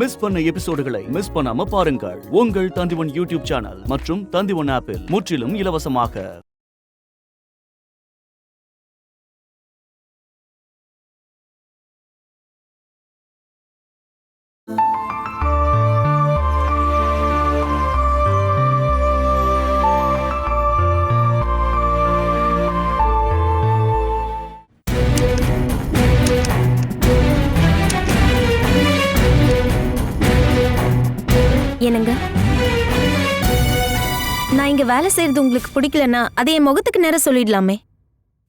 Miss பண்ண எபிசோடுகளை miss பண்ணாம பாருங்கள் உங்கள் தந்திவன் யூடியூப் சேனல் மற்றும் தந்திவன் ஆப்பில் முற்றிலும் இலவசமாக. என்னங்க, நான் இங்க வேலை செய்யறது உங்களுக்கு பிடிக்கலன்னா அதை என் முகத்துக்கு நேரம் சொல்லிடலாமே.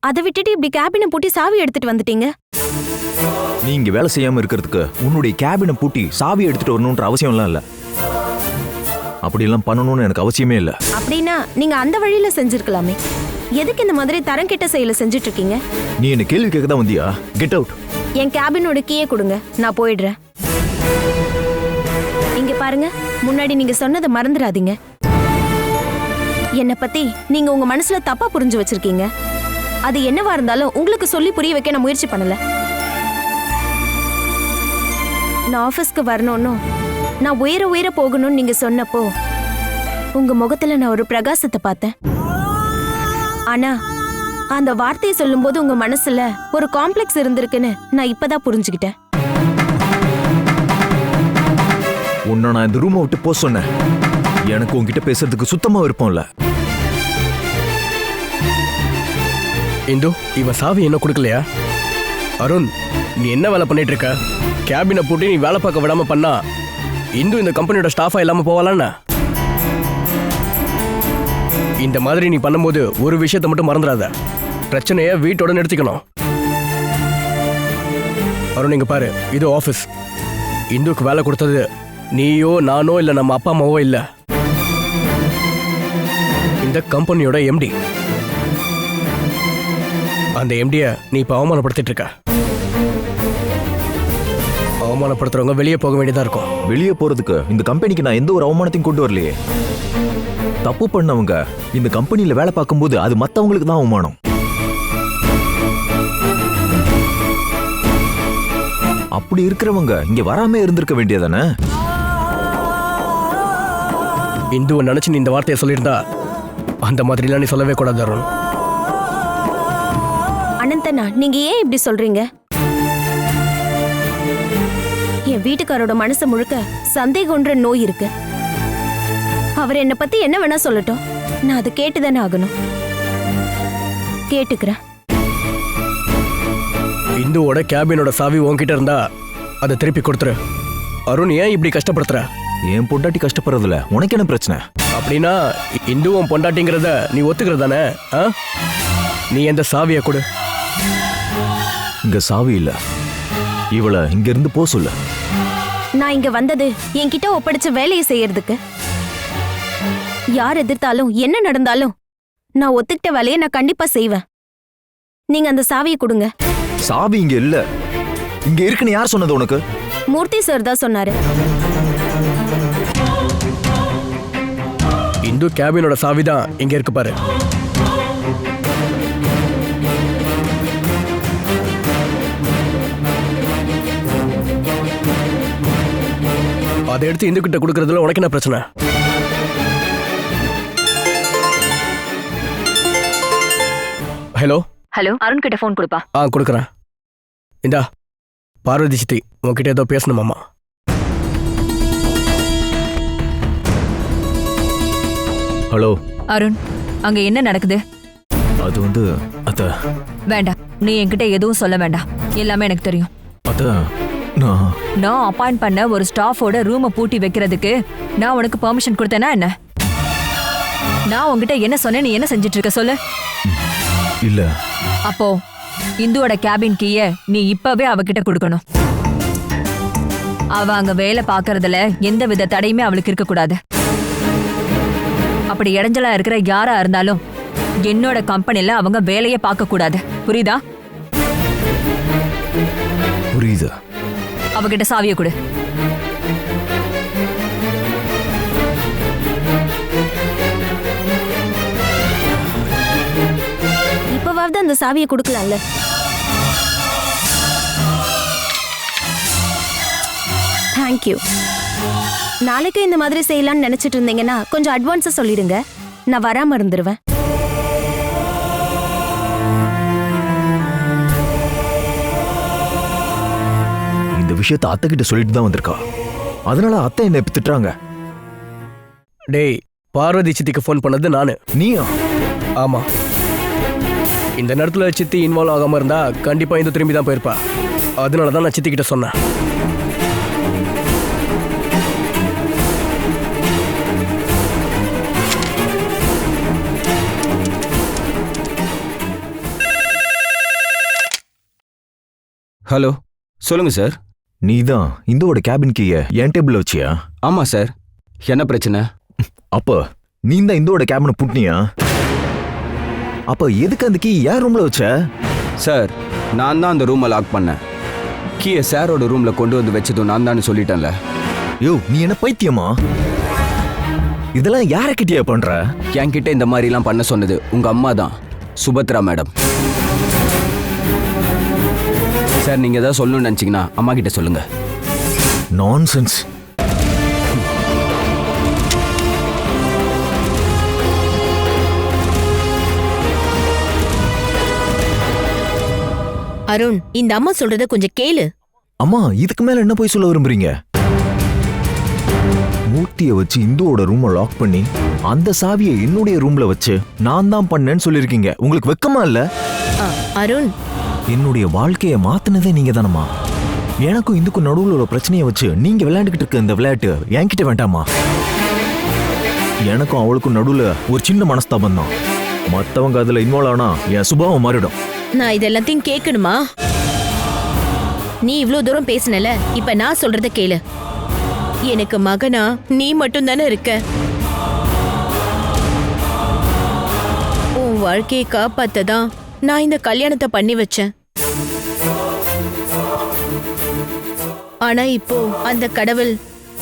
அதை விட்டுட்டு இப்படி கேபினை பூட்டி சாவி எடுத்துட்டு வந்துட்டீங்க. நீ இங்க வேலை செய்யாம இருக்கிறதுக்கு உன்னுடைய கேபினை பூட்டி சாவி எடுத்துட்டு வரணும்ன்ற அவசியம்லாம் இல்ல. அப்படியெல்லாம் பண்ணணும்னு எனக்கு அவசியமே இல்ல. அப்படின்னா நீங்க அந்த வழியில செஞ்சிருக்கலாமே. எதுக்கு இந்த மாதிரி தரம் கெட்ட செயலை செஞ்சுட்டு இருக்கீங்க? நீ என்ன கேள்வி கேட்க தான் வந்தியா? Get out. என் கேபினோட கீயை கொடுங்க, நான் போயிடுறேன். இங்க பாருங்க, முன்னாடி நீங்க சொன்னதை மறந்துடாதீங்க. என்னை பத்தி நீங்க உங்க மனசுல தப்பா புரிஞ்சு வச்சிருக்கீங்க. அது என்னவா இருந்தாலும் உங்களுக்கு சொல்லி புரிய வைக்க நான் முயற்சி பண்ணல. நான் ஆபீஸ்க்கு வரணும்னு, நான் உயர உயர போகணும்னு நீங்க சொன்னப்போ உங்க முகத்துல நான் ஒரு பிரகாசத்தை பார்த்தேன். ஆனா அந்த வார்த்தையை சொல்லும் போது உங்க மனசுல ஒரு காம்ப்ளெக்ஸ் இருந்திருக்குன்னு நான் இப்பதான் புரிஞ்சுக்கிட்டேன். உன்னை நான் இந்த ரூமை விட்டு போக சொன்னேன். எனக்கு உன்கிட்ட பேசுறதுக்கு சுத்தமா விருப்பம் இல்ல. இந்து, இவன் சாவி என்ன கொடுக்கலையா? அருண், நீ என்ன வேலை பண்ணிட்டு இருக்க? கேபினை பூட்டி நீ வேலை பார்க்க விடாம பண்ணா இந்து இந்த கம்பெனியோட ஸ்டாஃபா இல்லாம போவாளான்னா? இந்த மாதிரி நீ பண்ணும்போது ஒரு விஷயத்தை மட்டும் மறந்துடாத, பிரச்சனைய வீட்டோட நிறுத்திக்கணும். அருண், இங்க பாரு, இது ஆபீஸ். இந்துக்கு வேலை கொடுத்தது நீயோ நானோ இல்ல நம்ம அப்பா அம்மாவோ இல்ல, இந்த கம்பெனியோட எம்டி. அந்த எம்டிய நீ இப்ப அவமானப்படுத்திட்டு இருக்க. அவமானப்படுத்துறவங்க வெளியே போக வேண்டியதா இருக்கும். வெளியே போறதுக்கு இந்த கம்பெனிக்கு நான் எந்த ஒரு அவமானத்தையும் கொண்டு வரலையே. தப்பு பண்ணவங்க இந்த கம்பெனில வேலை பார்க்கும்போது அது மத்தவங்களுக்கு தான் அவமானம். அப்படி இருக்கிறவங்க இங்க வராம இருந்திருக்க வேண்டியதானே? இந்துவை நினைச்சு நீ இந்த வார்த்தையை சொல்லியிருந்தா அந்த மாதிரிலாம் நீ சொல்லவே கூடாது அருண். அனந்தனா, நீங்க ஏன் இப்படி சொல்றீங்க? என் வீட்டுக்காரோட மனசு முழுக்க சந்தேகம்ன்ற நோய் இருக்கு. அவர் என்னை பத்தி என்ன வேணா சொல்லட்டும், நான் அதை கேட்டுதானே ஆகணும். கேட்டுக்கிறேன். இந்துவோட கேபினோட சாவி உன்கிட்ட இருந்தா அதை திருப்பி கொடுத்துரு. அருண், ஏன் இப்படி கஷ்டப்படுத்துற? என் பொண்டாட்டி கஷ்டப்படுறதுல உனக்கு என்ன பிரச்சனை? அப்படின்னா இந்துவும் பொண்டாட்டிங்கிறத நீ ஒத்துக்கிறதானே? நீ எந்த சாவியை கொடு. இங்க சாவி இல்ல, இவளை இங்க இருந்து போ சொல்லு. நான் இங்க வந்தது என்கிட்ட ஒப்படைச்ச வேலையை செய்யறதுக்கு. யார் எதிர்த்தாலும் என்ன நடந்தாலும் நான் ஒத்துக்கிட்ட வேலையை நான் கண்டிப்பா செய்வேன். நீங்க அந்த சாவியை கொடுங்க. சாவி இங்க இல்ல, இங்க இருக்குன்னு யார் சொன்னது உனக்கு? மூர்த்தி சார் தான் சொன்னாரு. இந்து கேபினோட சாவி தான் இங்க இருக்கு பாரு. அதை எடுத்து இந்து கிட்ட கொடுக்கறதுல உனக்கு என்ன பிரச்சனை? ஹலோ ஹலோ, அருண் கிட்ட ஃபோன் கொடுப்பா. கொடுக்குறேன். இந்தா, பார்வதி சித்தி உன்கிட்ட ஏதோ பேசணுமாமா. ஹலோ அருண், அங்க என்ன நடக்குது? அது வந்து அத்த. வேண்டாம், நீ என்கிட்ட எதுவும் சொல்ல வேண்டாம். எல்லாமே எனக்கு தெரியும். அத்த, நான் அப்பாயிண்ட் பண்ண ஒரு ஸ்டாஃபோட ரூமை பூட்டி வைக்கிறதுக்கு நான் உனக்கு பெர்மிஷன் கொடுத்தேனா என்ன? நான் உன்கிட்ட என்ன சொன்னேன், நீ என்ன செஞ்சிட்டு இருக்க சொல்லு. இல்ல. அப்போ இந்துவோட கேபின் கீய நீ இப்பவே அவகிட்ட கொடுக்கணும். அவ அங்க வேலை பாக்குறதுல எந்த வித தடையுமே அவளுக்கு இருக்க கூடாது. அப்படி இடைஞ்சலா இருக்கிற யாரா இருந்தாலும் என்னோட கம்பெனில அவங்க வேலையை பார்க்க கூடாது. புரியுதா? புரியுது. அவகிட்ட சாவியை கொடு. இப்பவாவது அந்த சாவியை கொடுக்கலாம்ல. தேங்க்யூ. நாளைக்கு இந்த மாதிரி செய்யலாம்னு நினைச்சிட்டு இருந்தீங்கன்னா கொஞ்சம் அட்வான்ஸா சொல்லிடுங்க, நான் வராம இருந்துருவேன். இந்த விஷயத்த அத்தை கிட்ட சொல்லிட்டு தான் வந்திருக்கா. அதனால அத்தை என்ன இப்ப திட்டுறாங்க. டேய், பார்வதி சித்திக்கு ஃபோன் பண்ணது நானு. நீயா? ஆமா. இந்த நேரத்துல சித்தி இன்வால்வ் ஆகாம இருந்தா கண்டிப்பா இந்து திரும்பி தான் போயிருப்பா. அதனால தான் நான் சித்தி கிட்ட சொன்னேன். ஹலோ, சொல்லுங்க சார். நீ தான் இந்துவோட கேபின் கீய என் டேபிள்ல வச்சியா? ஆமா சார். என்ன பிரச்சனை? அப்ப நீ தான் இந்துவோட கேபினை பூட்டினியா? அப்ப எதுக்கு அந்த கீ ஏன் ரூம்ல வச்ச? சார், நான் தான் அந்த ரூமை லாக் பண்ணேன். கீயை சாரோட ரூம்ல கொண்டு வந்து வச்சதும் நான் தான் சொல்லிட்டேன்ல. யோ, நீ என்ன பைத்தியமா? இதெல்லாம் யாரக்கிட்டயா பண்ற? என்கிட்ட இந்த மாதிரிலாம் பண்ண சொன்னது உங்க அம்மா தான், சுபத்ரா மேடம். சார், நீங்க ஏதாவது சொல்லணும்னு நினைச்சீங்கன்னா அம்மா கிட்ட சொல்லுங்க. நான்சென்ஸ். அருண், இந்த அம்மா சொல்றத கொஞ்சம் கேளு. அம்மா, இதுக்கு மேல என்ன போய் சொல்ல விரும்புறீங்க? மூர்த்தியை வச்சு இந்துவோட ரூமை லாக் பண்ணி அந்த சாவியை என்னுடைய ரூம்ல வச்சு நான் தான் பண்ணேன்னு சொல்லிருக்கீங்க. உங்களுக்கு வெக்கமா இல்ல? அருண், என்னுடைய வாழ்க்கையை மாத்தினதே நீங்க தானம்மா. எனக்கும் இதுக்கும் நடுவில் ஒரு பிரச்சனையை வச்சு நீங்க விளையாண்டுகிட்டு இருக்க இந்த விளையாட்டு என்கிட்ட வேண்டாமா? எனக்கும் அவளுக்கும் நடுவில் ஒரு சின்ன மனஸ்தாபம் தான். மற்றவங்க அதுல இன்வால்வ் ஆனா என் சுபாவம் மாறிடும். நான் இதெல்லாத்தையும் கேட்கணுமா? நீ இவ்ளோ தூரம் பேசினல, இப்ப நான் சொல்றத கேளு. எனக்கு மகனா நீ மட்டும் தானே இருக்க. உன் வாழ்க்கையை காப்பாத்ததான் நான் இந்த கல்யாணத்தை பண்ணி வச்சேன். ஆனா இப்போ அந்த கடவுள்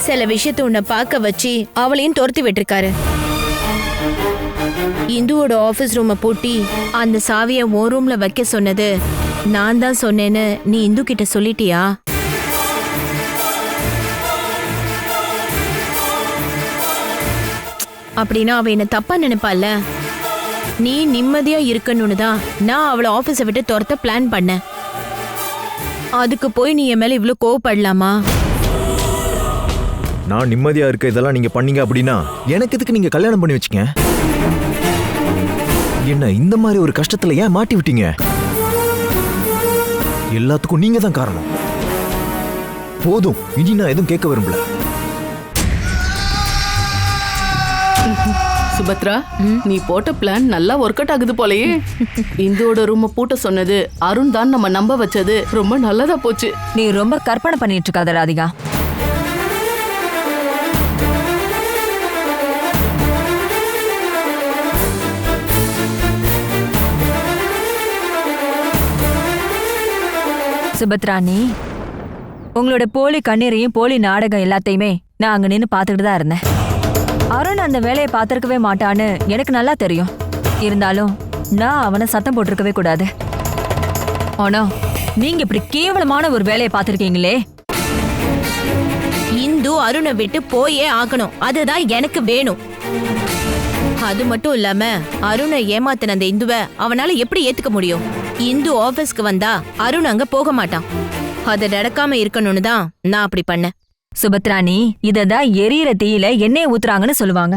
சில விஷயத்தை உன்னை பார்க்க வச்சு அவளையும் துரத்தி விட்டுருக்காரு. இந்துவோட ஆபீஸ் ரூமை பூட்டி அந்த சாவியை உன் ரூம்ல வைக்க சொன்னது நான் தான் சொன்னேன்னு நீ இந்து கிட்ட சொல்லிட்டியா? அப்படின்னா அவ என்ன தப்பா நினைப்பால. நீ நிம்மதியா இருக்கணும்னு தான் நான் அவளை ஆபீஸை விட்டு துரத்த பிளான் பண்ணேன். அதுக்கு போய் நீ என் மேல இவ்ளோ கோவப்படலாமா? நான் நிம்மதியா இருக்க இதெல்லாம் நீங்க பண்ணீங்க அப்படின்னா எனக்கு எதுக்கு நீங்க கல்யாணம் பண்ணி வச்சீங்க? என்ன இந்த மாதிரி ஒரு கஷ்டத்துல ஏன் மாட்டி விட்டீங்க? எல்லாத்துக்கும் நீங்க தான் காரணம். போதும், இனி நான் எதுவும் கேட்க விரும்பல. சுபத்ரா, நீ போட்ட பிளான் நல்லா ஒர்க் அவுட் ஆகுது போலயே. இந்துவோட ரூமை பூட்ட சொன்னது அருண் தான் நம்ம நம்ப வச்சது ரொம்ப நல்லதா போச்சு. நீ ரொம்ப கற்பனை பண்ணிட்டு இருக்காத ராதிகா. சுபத்ராணி, உங்களோட போலி கண்ணீரையும் போலி நாடகம் எல்லாத்தையுமே நான் அங்க நின்னு பாத்துக்கிட்டு தான் இருந்தேன். அருண் அந்த வேலையை பார்த்திருக்கவே மாட்டான்னு எனக்கு நல்லா தெரியும். இருந்தாலும் நான் அவனை சத்தம் போட்டிருக்கவே கூடாது. ஆனா நீங்க இப்படி கேவலமான ஒரு வேலையை பார்த்திருக்கீங்களே. இந்து அருணை விட்டு போயே ஆகணும், அதுதான் எனக்கு வேணும். அது மட்டும் இல்லாம அருணை ஏமாத்தின அந்த இந்துவை அவனால எப்படி ஏத்துக்க முடியும்? இந்து ஆபீஸ்க்கு வந்தா அருண் அங்க போக மாட்டான். அது நடக்காம இருக்கணும்னு தான் நான் அப்படி பண்ணேன். சுபத்ராணி, இததான் எரியற தீயில எண்ணெய் ஊத்துறாங்கன்னு சொல்லுவாங்க.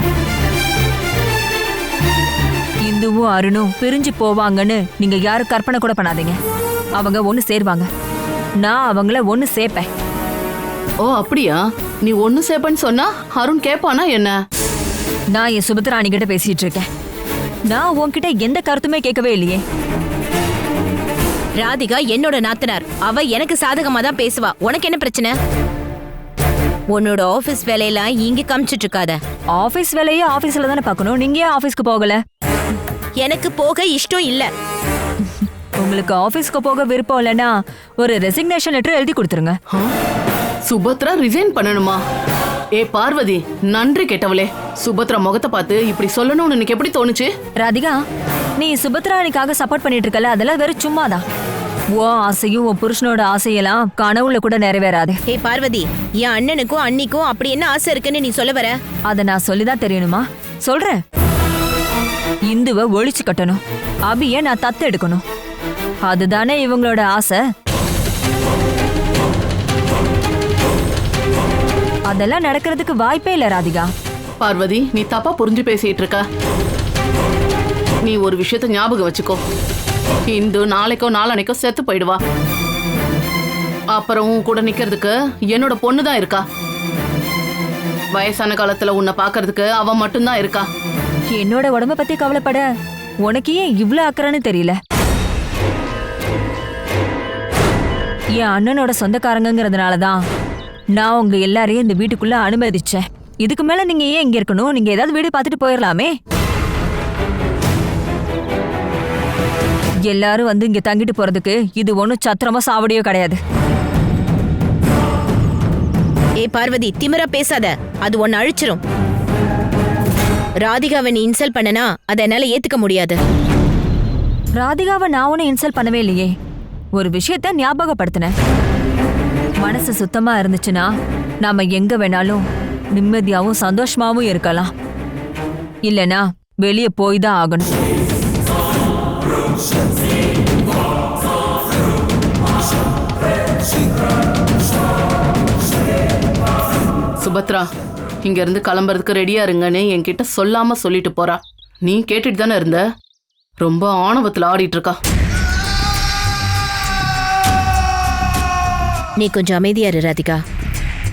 இந்துவும் அருணும் பிரிஞ்சு போவாங்கன்னு நீங்க யாரும் கற்பனை கூட பண்ணாதீங்க. அவங்க ஒண்ணு சேருவாங்க. நான் அவங்கள ஒண்ணு சேர்ப்பேன். ஓ அப்படியா? நீ ஒண்ணு சேப்பன்னு சொன்னா அருண் கேப்பானா என்ன? நான் என் சுபத்ராணி கிட்ட பேசிட்டு இருக்கேன். நான் உன்கிட்ட எந்த கருத்துமே கேட்கவே இல்லையே. ராதிகா என்னோட நாத்தனார், அவ எனக்கு சாதகமா தான் பேசுவா. உனக்கு என்ன பிரச்சனை? உன்னோட ஆபீஸ் வேலையெல்லாம் இங்க காமிச்சிட்டு இருக்காத. ஆபீஸ் வேலையே ஆபீஸ்ல தானே பார்க்கணும். நீங்க ஏன் ஆபீஸ்க்கு போகல? எனக்கு போக இஷ்டம் இல்ல. உங்களுக்கு ஆபீஸ்க்கு போக விருப்பம் இல்லைன்னா ஒரு ரெசிக்னேஷன் லெட்டர் எழுதி கொடுத்துருங்க. சுபத்ரா ரிசைன் பண்ணணுமா? ஏ பார்வதி, நன்றி கேட்டவளே. சுபத்ரா முகத்தை பார்த்து இப்படி சொல்லணும்னு எனக்கு எப்படி தோணுச்சு? ராதிகா, நீ சுபத்ராணிக்காக சப்போர்ட் பண்ணிட்டு இருக்கல, அதெல்லாம் வெறும் சும்மாதான். உன் ஆசையும் உன் புருஷனோட ஆசையெல்லாம் கனவுல கூட நிறைவேறாது. ஹே பார்வதி, என் அண்ணனுக்கும் அண்ணிக்கும் அப்படி என்ன ஆசை இருக்குன்னு நீ சொல்ல வர? அத நான் சொல்லிதான் தெரியணுமா? சொல்றேன். இந்துவை ஒழிச்சு கட்டணும், அபிய நான் தத்து எடுக்கணும். அதுதானே இவங்களோட ஆசை. அதெல்லாம் நடக்கிறதுக்கு வாய்ப்பே இல்ல ராதிகா. பார்வதி, நீ தப்பா புரிஞ்சு பேசிட்டு இருக்க. நீ ஒரு விஷயத்த ஞாபகம் வச்சுக்கோ. இந்து நாளைக்கோ நாளானைக்கோ செத்து போயிடுவா. அப்புறம் உன் கூட நிக்கிறதுக்கு என்னோட பொண்ணு தான் இருக்கா. வயசான காலத்துல உன்னை பாக்குறதுக்கு அவ மட்டும்தான் இருக்கா. என்னோட உடம்ப பத்தி கவலைப்பட உனக்கு ஏன் இவ்ளோ அக்கறைன்னு தெரியல. என் அண்ணனோட சொந்தக்காரங்கிறதுனாலதான் நான் உங்க எல்லாரையும் இந்த வீட்டுக்குள்ள அனுமதிச்சேன். இதுக்கு மேல நீங்க ஏன் இங்க இருக்கணும்? நீங்க ஏதாவது வீடு பார்த்துட்டு போயிடலாமே. எல்லாரும் வந்து இங்க தங்கிட்டு போறதுக்கு இது ஒண்ணும் சத்திரமா சாவடியோ கிடையாது. ஏ பார்வதி, திமிரா பேசாத. அது ஒன்னு அழிச்சிரும். ராதிகாவை நீ இன்சல்ட் பண்ணனா அதை என்னால ஏத்துக்க முடியாது. ராதிகாவை நான் ஒன்னும் இன்சல்ட் பண்ணவே இல்லையே. ஒரு விஷயத்த ஞாபகப்படுத்தினேன். மனசு சுத்தமா இருந்துச்சுன்னா நாம எங்க வேணாலும் நிம்மதியாவும் சந்தோஷமாவும் இருக்கலாம். இல்லனா வெளியே போய் தான் ஆகணும். சுபத்ரா, இங்க இருந்து கிளம்புறதுக்கு ரெடியா இருங்கன்னு என்கிட்ட சொல்லாம சொல்லிட்டு போறா. நீ கேட்டுட்டு தானே இருந்த? ரொம்ப ஆணவத்துல ஆடிட்டு இருக்கா. நீ கொஞ்சம் அமைதியா இரு ராதிகா.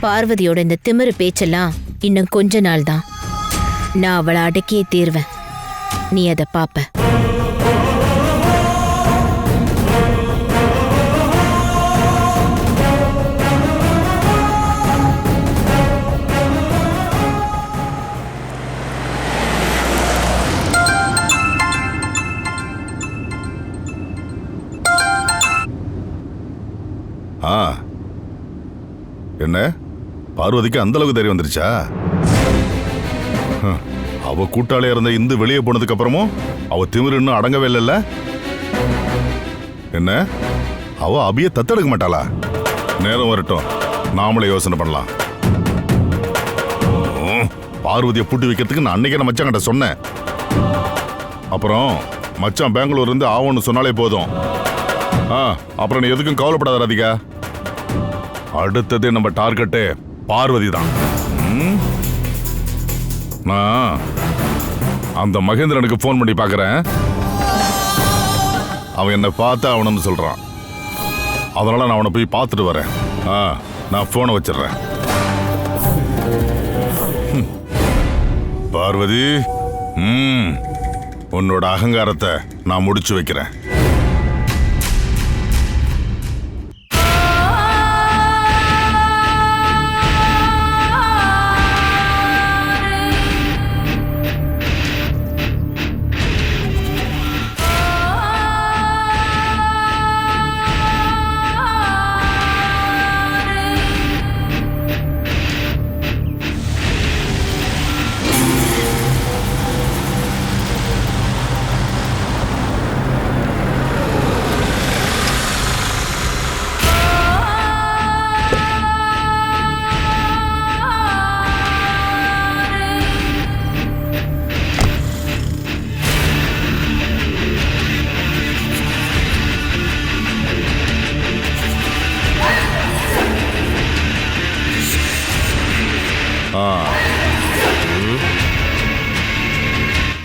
பார்வதியோட இந்த திமிரு பேச்செல்லாம் இன்னும் கொஞ்ச நாள் தான். நான் அவளை அடக்கியே தீர்வேன். நீ அதை பாப்ப. என்ன பார்வதிக்கு அந்த அளவுக்கு தைரியம் வந்துருச்சா? அவ கூட்டாளியா இருந்த இந்து வெளியே போனதுக்கு அப்புறமும் அவ திமிரு இன்னும் அடங்கவே இல்லைல்ல. என்ன அவ அபிய தத்தெடுக்க மாட்டாளா? நேரம் வரட்டும், நாமளே யோசனை பண்ணலாம். பார்வதியை பூட்டி வைக்கிறதுக்கு நான் அன்னைக்கே நான் மச்சான் கிட்ட சொன்னேன். அப்புறம் மச்சான் பெங்களூர் இருந்து ஆவோன்னு சொன்னாலே போதும். அப்புறம் நீ எதுக்கும் கவலைப்படாத ராதிகா. அடுத்தது நம்ம டார்கெட்டு பார்வதி தான். நான் அந்த மகேந்திரனுக்கு போன் பண்ணி பார்க்கறேன். அவன் என்ன பார்த்து அவனு சொல்றான். அதனால நான் அவனை போய் பார்த்துட்டு வரேன். நான் போனை வச்சிடுறேன். பார்வதி, உன்னோட அகங்காரத்தை நான் முடிச்சு வைக்கிறேன்.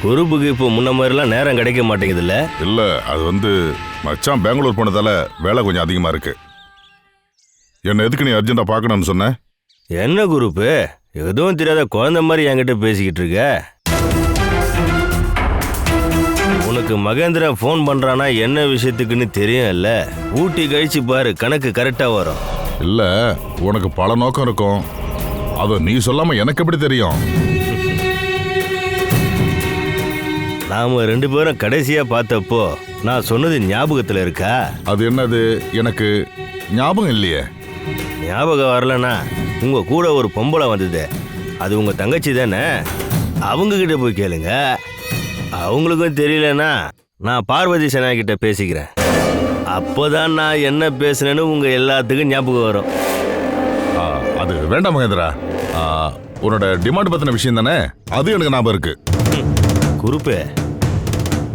குருபுக்கு இப்போ முன்ன மாதிரிலாம் நேரம் கிடைக்க மாட்டேங்குதுல்ல? இல்லை, அது மச்சான் பெங்களூர் போனதால வேலை கொஞ்சம் அதிகமாக இருக்கு. என்ன எதுக்கு நீ அர்ஜென்ட்டாக பார்க்கணும்னு சொன்ன? என்ன குரூப்பு, எதுவும் தெரியாத குழந்தை மாதிரி என்கிட்ட பேசிக்கிட்டு இருக்க. உனக்கு மகேந்திரன் ஃபோன் பண்ணுறானா என்ன விஷயத்துக்குன்னு தெரியும்ல. ஊட்டி கழிச்சு பாரு, கணக்கு கரெக்டாக வரும். இல்லை, உனக்கு பல நோக்கம் இருக்கும். அதை நீ சொல்லாமல் எனக்கு எப்படி தெரியும்? நாம 2 பேரும் கடைசியா பார்த்தப்போ நான் சொன்னது ஞாபகத்துல இருக்கா? அது என்னது? எனக்கு ஞாபகம் இல்லையே. ஞாபகம் வரலனா உங்க கூட ஒரு பொம்பளை வந்தது, அது உங்க தங்கச்சி தானே? அவங்க கிட்ட போய் கேளுங்க. அவங்களுக்கும் தெரியலனா நான் பார்வதி சேனா கிட்ட பேசிக்கிறேன். அப்போதான் நான் என்ன பேசுனேன்னு உங்க எல்லாத்துக்கும் ஞாபகம் வரும். அது வேண்டாம் மகேந்திரா. உன்னோட டிமாண்ட் பத்தின விஷயம் தானே, அது எனக்கு ஞாபகம் இருக்கு. குருப்பே,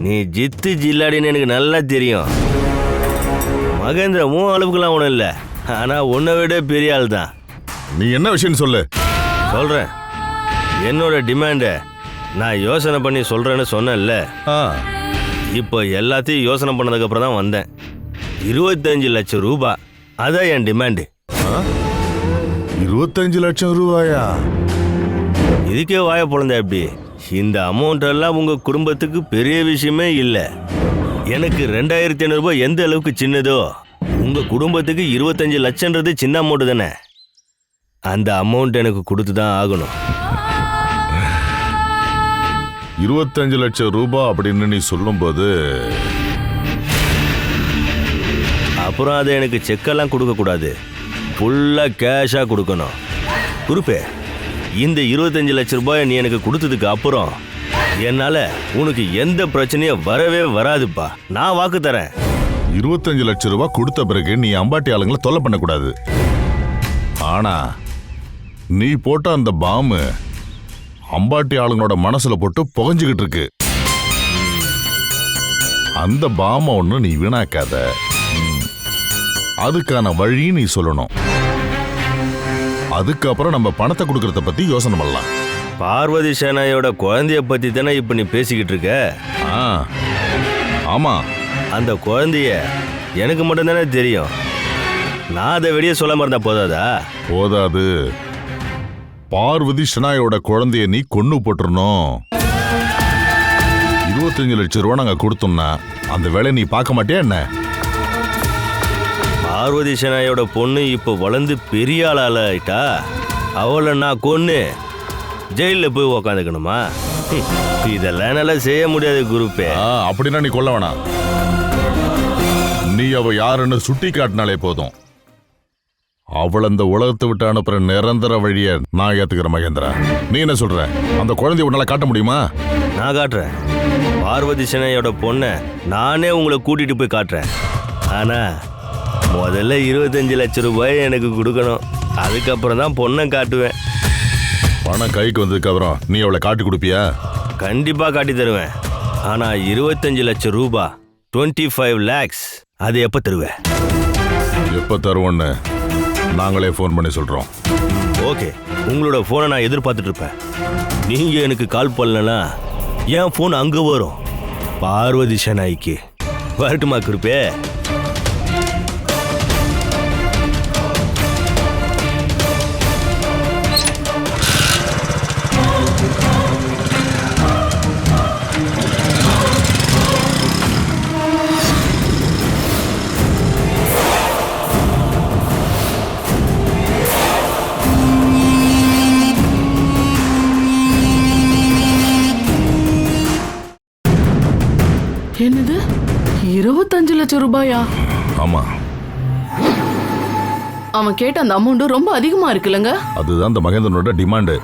நீ ஜித்து ஜில்லாடின்னு எனக்கு நல்லா தெரியும். மகேந்திரா உன் அளவுக்குலாம் ஒன்றும் இல்லை, ஆனால் உன்னை விட பெரிய ஆள் தான். நீ என்ன விஷயம்னு சொல்லு. சொல்கிறேன். என்னோட டிமாண்டை நான் யோசனை பண்ணி சொல்கிறேன்னு சொன்னேன்ல, இப்போ எல்லாத்தையும் யோசனை பண்ணதுக்கப்புறம் தான் வந்தேன். 25 லட்சம் ரூபாய், அதான் என் டிமாண்டு. 25 லட்சம் ரூபாயா? இதுக்கே வாய பொழந்த எப்படி? இந்த அமௌண்ட் எல்லாம் உங்கள் குடும்பத்துக்கு பெரிய விஷயமே இல்லை. எனக்கு 2500 ரூபாய் எந்த அளவுக்கு சின்னதோ, உங்கள் குடும்பத்துக்கு 25 லட்சம்ன்றது சின்ன அமௌண்ட் தானே. அந்த அமௌண்ட் எனக்கு கொடுத்து தான் ஆகணும். 25 லட்சம் ரூபாய் அப்படின்னு நீ சொல்லும்போது, அப்புறம் அதை எனக்கு செக்கெல்லாம் கொடுக்கக்கூடாது, ஃபுல்லாக கேஷாக கொடுக்கணும். குருப்பே, இந்த 25 லட்சம் ரூபாயை நீ எனக்கு கொடுத்ததுக்கு அப்புறம் என்னால் உனக்கு எந்த பிரச்சனையும் வரவே வராதுப்பா. நான் வாக்கு தரேன். 25 லட்சம் ரூபாய் கொடுத்த பிறகு நீ அம்பாட்டி ஆளுங்களை தொல்லை பண்ணக்கூடாது. ஆனா நீ போட்ட அந்த பாம்பு அம்பாட்டி ஆளுங்களோட மனசுல போட்டு புகஞ்சுக்கிட்டு இருக்கு. அந்த பாம்பை ஒண்ணு நீ வீணாக்காத. அதுக்கான வழி நீ சொல்லணும். அதுக்கப்புறம் நம்ம பணத்தை கொடுக்கறத பத்தி யோசனை பண்ணலாம். பார்வதி சேனாயோட குழந்தைய பத்தி தானே இப்ப நீ பேசிக்கிட்டு இருக்க? ஆமா. அந்த குழந்தைய எனக்கு மட்டும் தானே தெரியும். நான் அதை வெளியே சொல்லாம இருந்தா போதாதா? போதாது. பார்வதி ஷனாயோட குழந்தைய நீ கொன்னு போட்டுறணும். 25 லட்சம் ரூபா நாங்க கொடுத்தோம்னா அந்த வேலையை நீ பார்க்க மாட்டியா என்ன? பார்வதி சேனாயோட பொண்ணு இப்போ வளர்ந்து பெரிய ஆளால ஆயிட்டா. அவளை நான் கொன்னு ஜெயிலில் போய் உக்காந்துக்கணுமா? இதெல்லாம் என்னால செய்ய முடியாது குருப்பே. அப்படின்னா நீ கொல்ல வேணாம். நீ அவ யாருன்னு சுட்டி காட்டினாலே போதும். அவள் அந்த உலகத்தை விட்டு அனுப்புற நிரந்தர வழிய நான் ஏத்துக்கிற மகேந்திரா. நீ என்ன சொல்ற? அந்த குழந்தைய உன்னால காட்ட முடியுமா? நான் காட்டுறேன். பார்வதி சேனையோட பொண்ணை நானே உங்களை கூட்டிட்டு போய் காட்டுறேன். ஆனா முதல்ல 25 லட்சம் ரூபாய் எனக்கு கொடுக்கணும். அதுக்கப்புறம் தான் பொண்ணை காட்டுவேன். பணம் கைக்கு வந்ததுக்கு அப்புறம் நீ அவளை காட்டி கொடுப்பியா? கண்டிப்பா காட்டி தருவேன். ஆனா 25 லட்சம் ரூபாய் 25 lakhs அது எப்ப தருவேன்? எப்ப தருவோன்னு நாங்களே ஃபோன் பண்ணி சொல்றோம். ஓகே, உங்களோட போனை நான் எதிர்பார்த்துட்டு இருப்பேன். நீங்க எனக்கு கால் பண்ணலனா என் போன் அங்க வரும். பார்வதி ஷனாய்க்கு வரட்டுமா குருப்பே? என்னது 25 லட்சம் ரூபாயா? ஆமா. அவன் கேட்ட அந்த அமௌண்ட் ரொம்ப அதிகமா இருக்குல்லங்க. அதுதான் அந்த மகேந்திரனோட டிமாண்டு.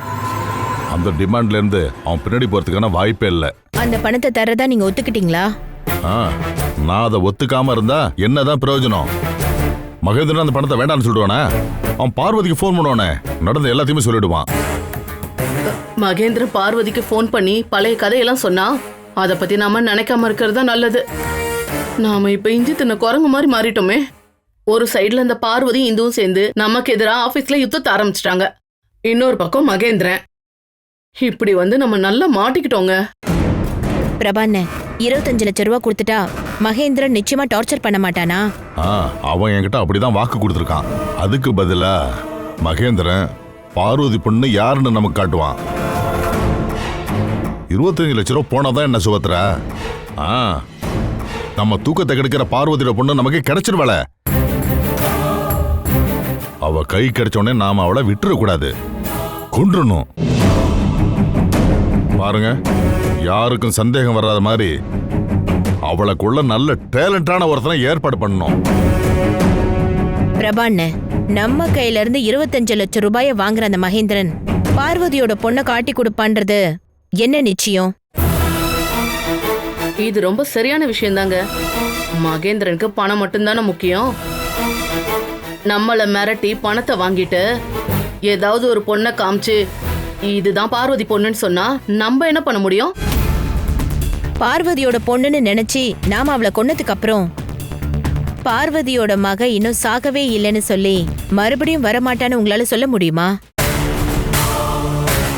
அந்த டிமாண்ட்ல இருந்து அவன் பின்னாடி போறதுக்கான வாய்ப்பே இல்லை. அந்த பணத்தை தரதா நீங்க ஒத்துக்கிட்டீங்களா? நான் அதை ஒத்துக்காம இருந்தா என்னதான் பிரயோஜனம்? மகேந்திரன் அந்த பணத்தை வேண்டாம்னு சொல்லிடுவானே. அவன் பார்வதிக்கு ஃபோன் பண்ணுவானே, நடந்த எல்லாத்தையுமே சொல்லிடுவான். மகேந்திரன் பார்வதிக்கு ஃபோன் பண்ணி பழைய கதையெல்லாம் சொன்னா அதை பத்தி நாம நினைக்காம இருக்கிறது தான் நல்லது. நாம இப்ப இஞ்சி தின்ன குரங்கு மாதிரி மாறிட்டோமே. ஒரு சைடுல இந்த பார்வதி இந்துவும் சேர்ந்து நமக்கு எதிராக ஆபீஸ்ல யுத்தத்தை ஆரம்பிச்சிட்டாங்க. இன்னொரு பக்கம் மகேந்திரன். இப்படி வந்து நம்ம நல்லா மாட்டிக்கிட்டோங்க. பிரபாண்ண 25 லட்சம் ரூபாய் கொடுத்துட்டா மகேந்திரன் நிச்சயமா டார்ச்சர் பண்ண மாட்டானா? அவன் என்கிட்ட அப்படிதான் வாக்கு கொடுத்துருக்கான். அதுக்கு பதிலா மகேந்திரன் பார்வதி பொண்ணு யாருன்னு நமக்கு காட்டுவான். 25 லட்சம் ரூபாய் போனாதான் என்ன சுபத்ரா? நம்ம தூக்கத்தை கெடுக்கிற பார்வதியோட பொண்ணு நமக்கு கிடைச்சிருவாள. அவ கை கிடைச்சோடனே நாம அவளை விட்டுறக்கூடாது, கொன்றணும். பாருங்க, யாருக்கும் சந்தேகம் வராத மாதிரி அவளுக்குள்ள நல்ல டேலண்டான ஒருத்தனை ஏற்பாடு பண்ணணும். பிரபாண்ண, நம்ம கையில இருந்து 25 லட்சம் ரூபாயை வாங்குற அந்த மகேந்திரன் பார்வதியோட பொண்ணை காட்டி கொடுப்பான்றது என்ன நிச்சயம்? இது ரொம்ப சரியான விஷயம் தாங்க. மகேந்திரனுக்கு பணம் மட்டும்தானே முக்கியம். நம்மள மிரட்டி பணத்தை வாங்கிட்டு ஏதாவது ஒரு பொண்ணை காமிச்சு இதுதான் பார்வதி பொண்ணுன்னு சொன்னா நம்ம என்ன பண்ண முடியும்? பார்வதியோட பொண்ணுன்னு நினைச்சு நாம அவளை கொன்னதுக்கு அப்புறம் பார்வதியோட மக இன்னும் சாகவே இல்லைன்னு சொல்லி மறுபடியும் வரமாட்டான்னு உங்களால சொல்ல முடியுமா?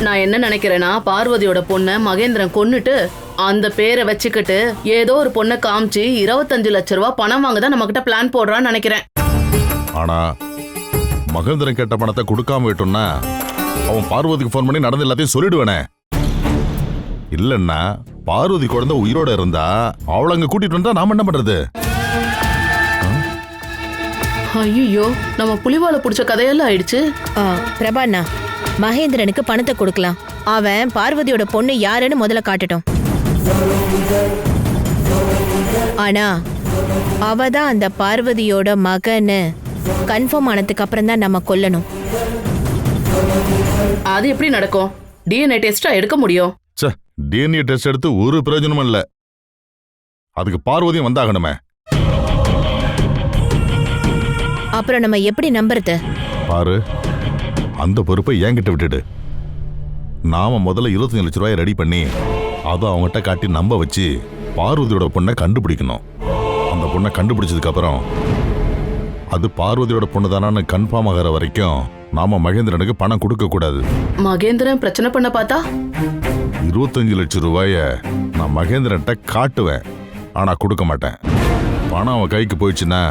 நான் என்ன நினைக்கிறேன்னா, பார்வதியோட பொண்ணை மகேந்திரன் கொன்னுட்டு அந்த பேரை வச்சுக்கிட்டு ஏதோ ஒரு பொண்ணை காமிச்சு 25 லட்சம் ரூபாய் பணம் வாங்க தான் நம்ம கிட்ட பிளான் போடுறான்னு நினைக்கிறேன். ஆனா மகேந்திரன் கேட்ட பணத்தை கொடுக்காம விட்டோம்னா அவன் பார்வதிக்கு ஃபோன் பண்ணி நடந்த எல்லாத்தையும் சொல்லிடுவேனே. இல்லன்னா பார்வதி குழந்தை உயிரோட இருந்தா அவளை அங்க கூட்டிட்டு வந்தா நாம என்ன பண்றது? ஐயோ, நம்ம புலிவாலை புடிச்ச கதையெல்லாம் ஆயிடுச்சு. பிரபாண்ணா, மகேந்திரனுக்கு பணத்தை கொடுக்கலாம். அவன் பார்வதியோட பொண்ணு யாருன்னு முதல்ல காட்டட்டும். ஆனா அவதான் அந்த பார்வதியோட மகன்னு கன்ஃபார்ம் ஆனதுக்கு அப்புறம் தான் நம்ம கொல்லணும். அது எப்படி நடக்கும்? டிஎன்ஏ டெஸ்டா எடுக்க முடியும்? டிஎன்ஏ டெஸ்ட் எடுத்து ஒரு பிரயோஜனமும் இல்ல. அதுக்கு பார்வதியும் வந்தாகணுமே. அப்புறம் நம்ம எப்படி நம்புறது? பாரு, அந்த பொறுப்பை என்கிட்ட விட்டுடு. நாம முதல்ல 25 லட்சம் ரூபாய் ரெடி பண்ணி அதை அவங்ககிட்ட காட்டி நம்ப வச்சு பார்வதியோட பொண்ணை கண்டுபிடிக்கணும். அந்த பொண்ணை கண்டுபிடிச்சதுக்கு அப்புறம் அது பார்வதியோட பொண்ணு தானு கன்ஃபார்ம் ஆகிற வரைக்கும் நாம மகேந்திரனுக்கு பணம் கொடுக்க கூடாது. மகேந்திரன் பிரச்சனை பண்ண பார்த்தா 25 லட்சம் ரூபாய நான் மகேந்திரன்ட்ட காட்டுவேன், ஆனா கொடுக்க மாட்டேன். பணம் அவன் கைக்கு போயிடுச்சுன்னா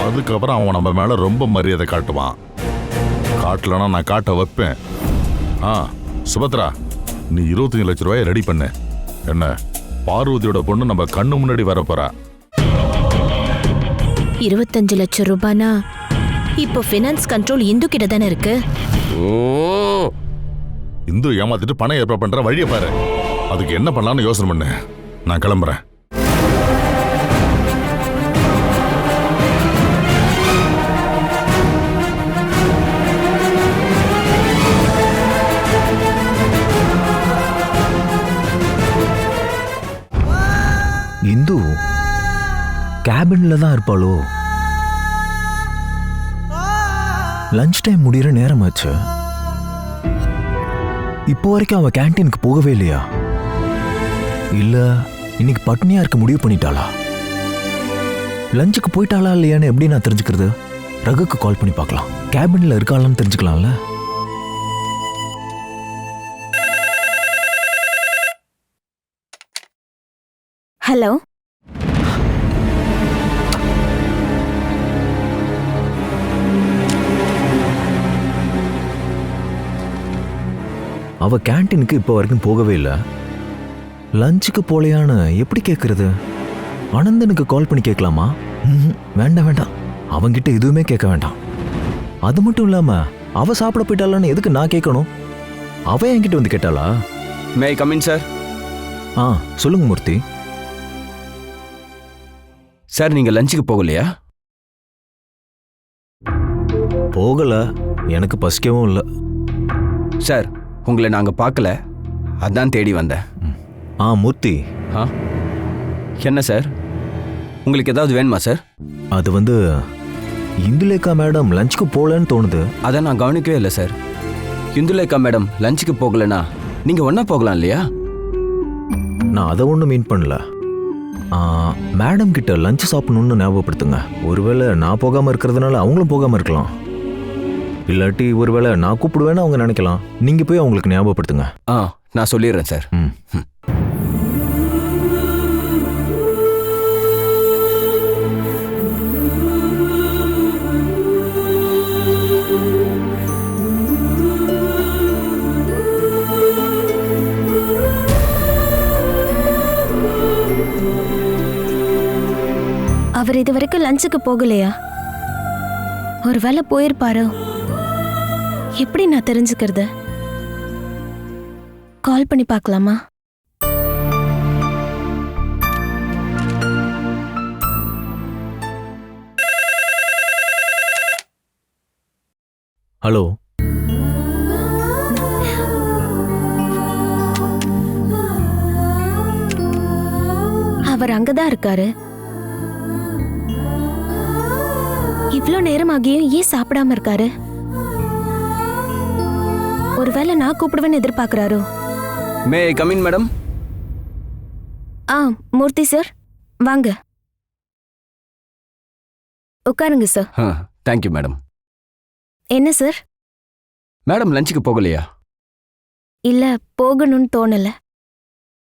அதுக்கப்புறம் அவன் நம்ம மேல ரொம்ப மரியாதை காட்டுவான். காட்டலன்னா நான் காட்ட வைப்பேன். சுபத்ரா, நீ 25 லட்சம் ரூபாய் ரெடி பண்ணு. என்ன, பார்வதியோட பொண்ணு நம்ம கண்ணு முன்னாடி வரப்போறா. 25 லட்சம் ரூபானா இப்போ ஃபினான்ஸ் கண்ட்ரோல் இந்து கிட்ட தானே இருக்கு. இந்து ஏமாத்திட்டு பணம் ஏற்பாடு பண்ற வழியை பாரு. அதுக்கு என்ன பண்ணலாம்னு யோசனை பண்ணு. நான் கிளம்புறேன். இந்து கேபின்ல தான் இருப்பாளோ? லஞ்ச் டைம் முடிகிற நேரமாச்சு. இப்போ வரைக்கும் அவ கேன்டீனுக்கு போகவே இல்லையா? இல்ல இன்னைக்கு பட்னியா இருக்க முடிவு பண்ணிட்டாளா? லஞ்சுக்கு போயிட்டாளா இல்லையான்னு எப்படி நான் தெரிஞ்சுக்கிறது? ரகுக்கு கால் பண்ணி பார்க்கலாம். கேபின்ல இருக்காளான்னு தெரிஞ்சுக்கலாம்ல. ஹலோ, அவ கேன்டீனுக்கு இப்போ வரைக்கும் போகவே இல்லை. லஞ்சுக்கு போலையான்னு எப்படி கேட்கறது? அனந்தனுக்கு கால் பண்ணி கேட்கலாமா? வேண்டாம் வேண்டாம், அவங்கிட்ட எதுவுமே கேட்க வேண்டாம். அது மட்டும் இல்லாம அவ சாப்பிட போயிட்டாளான்னு எதுக்கு நான் கேட்கணும்? அவ என்கிட்ட வந்து கேட்டாளா? மே ஐ கம் இன் சார்? சொல்லுங்க மூர்த்தி. சார், நீங்க லஞ்சுக்கு போகலையா? போகல, எனக்கு பசிக்கவும் இல்லை. சார், உங்களை நாங்க பார்க்கல, அதான் தேடி வந்தேன். மூர்த்தி. என்ன சார், உங்களுக்கு ஏதாவது வேணுமா சார்? அது வந்து இந்துலேகா மேடம் லஞ்சுக்கு போகலன்னு தோணுது. அதை நான் கவனிக்கவே இல்லை சார். இந்துலேகா மேடம் லஞ்சுக்கு போகலன்னா நீங்க ஒன்னா போகலாம் இல்லையா? நான் அதை ஒன்றும் மீன் பண்ணல. மேடம் கிட்ட லஞ்ச் சாப்பிடணும்னு ஞாபகப்படுத்துங்க. ஒருவேளை நான் போகாமல் இருக்கிறதுனால அவங்களும் போகாமல் இருக்கலாம். இல்லாட்டி ஒருவேளை நான் கூப்பிடுவேன்னு அவங்க நினைக்கலாம். நீங்கள் போய் அவங்களுக்கு ஞாபகப்படுத்துங்க. நான் சொல்லிடுறேன் சார். அவர் இது வரைக்கும் லஞ்சுக்கு போகலையா? ஒருவேளை போயிருப்பாரோ? எப்படி நான் தெரிஞ்சுக்கிறது? கால் பண்ணி பார்க்கலாமா? ஹலோ. அவர் அங்கதான் இருக்காரு. இவ்ளோ நேரம் ஆகியும் ஏன் சாப்பிடாம இருக்காரு? ஒருவேளை நான் கூப்பிடுவேன்னு எதிர்பார்க்கறாரோ? May I come in madam? Murthy sir வாங்க, உட்காருங்க சார். Thank you madam. என்ன சார்? மேடம் லஞ்சுக்கு போகலையா? இல்ல, போகணும்னு தோணல.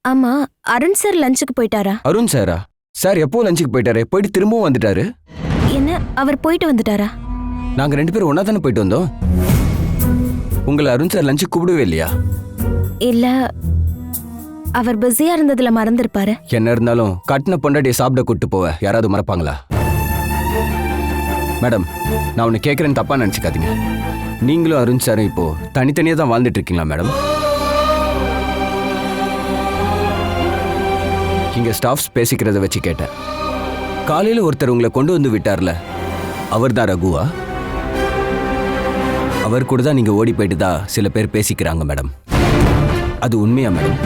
ஆமா, அருண் சார் லஞ்சுக்கு போயிட்டாரா? அருண் சாரா? சார் எப்போ லஞ்சுக்கு போயிட்டாரு, போயிட்டு திரும்பவும் வந்துட்டாரு. என்ன, அவர் போயிட்டு வந்துட்டாரா? நாங்க 2 பேரும் ஒன்னா தானே போயிட்டு வந்தோம். உங்களை அருண் சார் லஞ்சுக்கு கூப்பிடவே இல்லையா? இல்ல, அவர் பிஸியா இருந்ததுல மறந்துருப்பாரு. என்ன இருந்தாலும் கட்டின பொண்டாட்டியை சாப்பிட கூட்டு போவ யாராவது மறப்பாங்களா? மேடம், நான் உன்னை கேட்கறேன்னு தப்பா நினைச்சுக்காதீங்க. நீங்களும் அருண் சாரும் இப்போ தனித்தனியா தான் வாழ்ந்துட்டு இருக்கீங்களா மேடம்? இங்க ஸ்டாஃப்ஸ் பேசிக்கிறத வச்சு கேட்டேன். காலையில ஒருத்தர் உங்களை கொண்டு வந்து விட்டார்ல, அவர் தான் ரகுவா? அவர் கூட தான் நீங்க ஓடி போயிட்டு தான் சில பேர் பேசிக்கிறாங்க மேடம். அது உண்மையா மேடம்?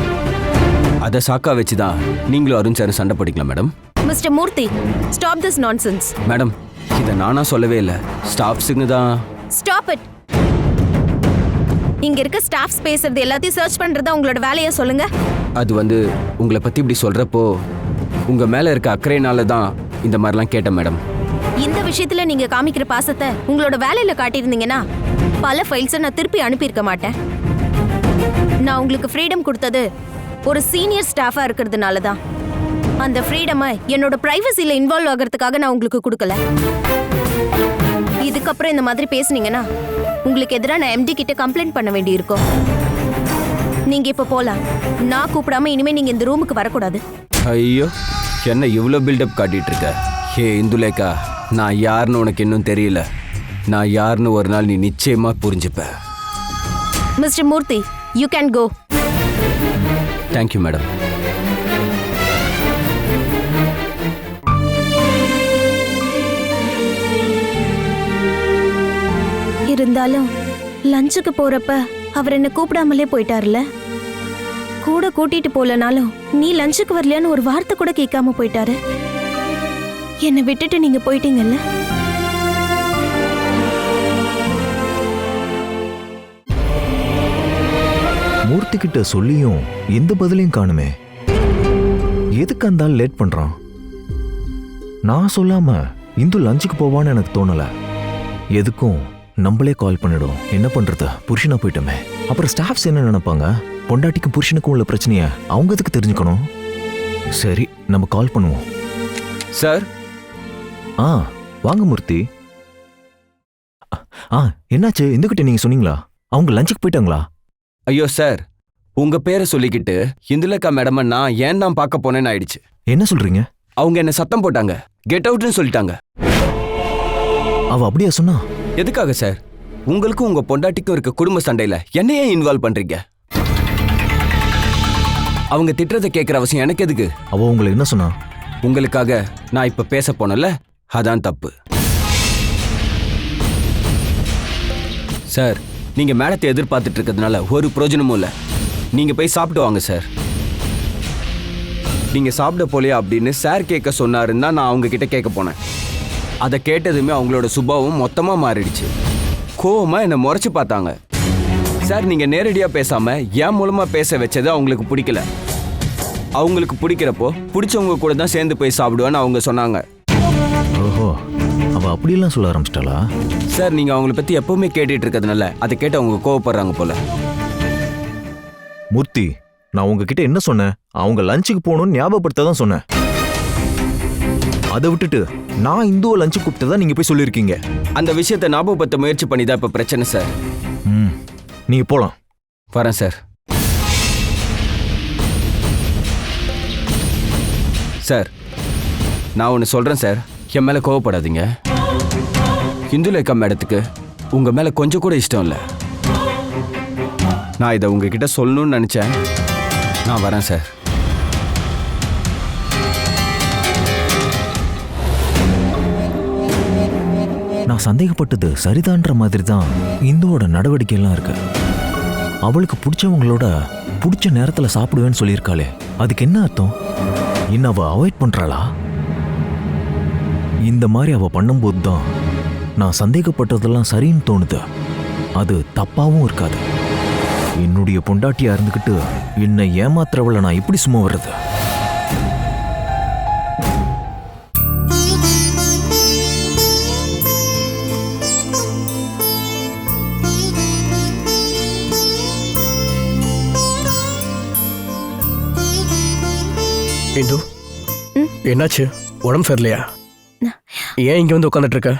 அதை சாக்கா வச்சு தான் நீங்களும் அருண் சாரும் சண்டை போடிங்களா madam? Mister Murthy, stop this nonsense. Madam, இதை நானா சொல்லவே இல்லை, ஸ்டாஃப்ஸுங்க தான். Stop it. இங்க இருக்க ஸ்டாஃப்ஸ் பேசுறது எல்லாத்தையும் சர்ச் பண்றதா உங்களோட வேலையா சொல்லுங்க. அது உங்களை பத்தி இப்படி சொல்றப்போ உங்க மேல இருக்க அக்கறையினால தான் இந்த மாதிரிலாம் கேட்டேன் மேடம். இந்த விஷயத்துல நீங்க காமிக்கிற பாசத்தை உங்களோட வேலையில காட்டியிருந்தீங்கன்னா பல ஃபைல்ஸை நான் திருப்பி அனுப்பியிருக்க மாட்டேன். நான் உங்களுக்கு ஃப்ரீடம் கொடுத்தது ஒரு சீனியர் ஸ்டாஃபா இருக்கிறதுனால தான். அந்த ஃப்ரீடமை என்னோட பிரைவசியில இன்வால்வ் ஆகிறதுக்காக நான் உங்களுக்கு கொடுக்கல. இதுக்கப்புறம் இந்த மாதிரி பேசுனீங்கன்னா உங்களுக்கு எதிராக நான் எம்டி கிட்ட கம்ப்ளைண்ட் பண்ண வேண்டி இருக்கும். நீங்க இப்ப போலாம். நான் கூப்பிடாம இனிமே நீங்க இந்த ரூமுக்கு வரக்கூடாது. ஐயோ, என்ன இவ்வளோ பில்டப் காட்டிட்டு இருக்க? ஹே இந்துலேகா, நான் யாருன்னு உனக்கு இன்னும் தெரியல. நான் யாருன்னு ஒரு நாள் நீ நிச்சயமா புரிஞ்சுப்ப. Mister Murthy, you can go. Thank you madam. இருந்தாலும் லஞ்சுக்கு போறப்ப அவர் என்ன கூப்பிடாமலே போயிட்டார்ல. கூட கூட்டிட்டு போலனாலும் நீ லஞ்சுக்கு வரலையான்னு ஒரு வார்த்தை கூட கேட்காம போயிட்டாரு. என்னை விட்டுட்டு நீங்க போயிட்டீங்கல்ல. மூர்த்தி கிட்ட சொல்லியும் எந்த பதிலையும் காணுமே. எதுக்கு அந்த ஆள் லேட் பண்றான்? நான் சொல்லாம இந்து லஞ்சுக்கு போவான்னு எனக்கு தோணல. எதுக்கும் நம்மளே கால் பண்ணிடும். என்ன பண்றது, புருஷனா போயிட்டோமே. அப்புறம் ஸ்டாஃப்ஸ் என்ன நினைப்பாங்க? பொண்டாட்டிக்கும் புருஷனுக்கும் உள்ள பிரச்சனைய அவங்க எதுக்கு தெரிஞ்சுக்கணும்? சரி, நம்ம கால் பண்ணுவோம். சார். வாங்க மூர்த்தி. என்னாச்சு? எந்துகிட்ட நீங்க சொன்னீங்களா? அவங்க லஞ்சுக்கு போயிட்டாங்களா? ஐயோ சார், உங்க பேரை சொல்லிக்கிட்டு இந்துலேகா மேடம் நான் ஏன் தான் பார்க்க போனேன்னு ஆயிடுச்சு. என்ன சொல்றீங்க? அவங்க என்ன சத்தம் போட்டாங்க, கெட் அவுட்னு சொல்லிட்டாங்க. அவ அப்படியா சொன்னா? எதுக்காக சார்? உங்களுக்கும் உங்க பொண்டாட்டிக்கும் இருக்க குடும்ப சண்டையில என்னையே இன்வால்வ் பண்றீங்க? அவங்க திட்டுறதை கேட்கிற அவசியம் எனக்கு எதுக்கு? அவ உங்களை என்ன சொன்னா? உங்களுக்காக நான் இப்ப பேச போனல, அதான் தப்பு. சார், நீங்க மேடத்தை எதிர்பார்த்துட்டு இருக்கிறதுனால ஒரு பிரயோஜனமும் இல்லை. நீங்க போய் சாப்பிட்டு வாங்க சார். நீங்க சாப்பிட போலையா அப்படின்னு சார் கேட்க சொன்னாருன்னு தான் நான் அவங்க கிட்ட கேட்க போனேன். அதை கேட்டதுமே அவங்களோட சுபாவம் மொத்தமா மாறிடுச்சு. கோவமா என்னை முறைச்சு பார்த்தாங்க. சார், நீங்க நேரடியா பேசாம என் மூலமா பேச வச்சது அவங்களுக்கு பிடிக்கல. அவங்களுக்கு பிடிக்கிறப்போ பிடிச்சவங்க கூட தான் சேர்ந்து போய் சாப்பிடுவேன்னு அவங்க சொன்னாங்க. ஓஹோ, அவ அப்படியெல்லாம் சொல்ல ஆரம்பிச்சிட்டாளா? சார், நீங்க அவங்கள பத்தி எப்பவுமே கேட்டுட்டு இருக்கிறதுனால அதை கேட்டு அவங்க கோவப்படுறாங்க போல. மூர்த்தி, நான் உங்ககிட்ட என்ன சொன்னேன்? அவங்க லஞ்சுக்கு போகணும்னு ஞாபகப்படுத்த தான் சொன்னேன். அதை விட்டுட்டு நான் இந்துவை லஞ்சு கூப்பிட்டதா நீங்க போய் சொல்லியிருக்கீங்க. அந்த விஷயத்தை ஞாபகப்படுத்த முயற்சி பண்ணி தான் இப்ப பிரச்சனை சார். நீங்க போலாம். வரேன் சார். சார், நான் ஒன்று சொல்றேன் சார், என் மேல கோவப்படாதீங்க. இந்துலேகா மேடத்துக்கு உங்க மேல கொஞ்சம் கூட இஷ்டம் இல்லை. நான் இதை உங்ககிட்ட சொல்லணும்னு நினைச்சேன். நான் வரேன் சார். நான் சந்தேகப்பட்டது சரிதான்ற மாதிரி தான் இந்துவோட நடவடிக்கை எல்லாம் இருக்கு. அவளுக்கு பிடிச்சவங்களோட பிடிச்ச நேரத்துல சாப்பிடுவேன்னு சொல்லியிருக்காளே, அதுக்கு என்ன அர்த்தம்? இன்னும் அவ அவாய்ட் பண்றாளா? இந்த மாதிரி அவ பண்ணும்போது தான் நான் சந்தேகப்பட்டதெல்லாம் சரின்னு தோணுது. அது தப்பாவும் இருக்காது. என்னுடைய பொண்டாட்டியா இருந்துகிட்டு என்னை ஏமாத்துறவளை நான் எப்படி சும்மா வர்றது? இந்து, என்னாச்சு? உடம்பு சரியில்லையா? ஏன் இங்க வந்து உட்காந்துட்டு இருக்க?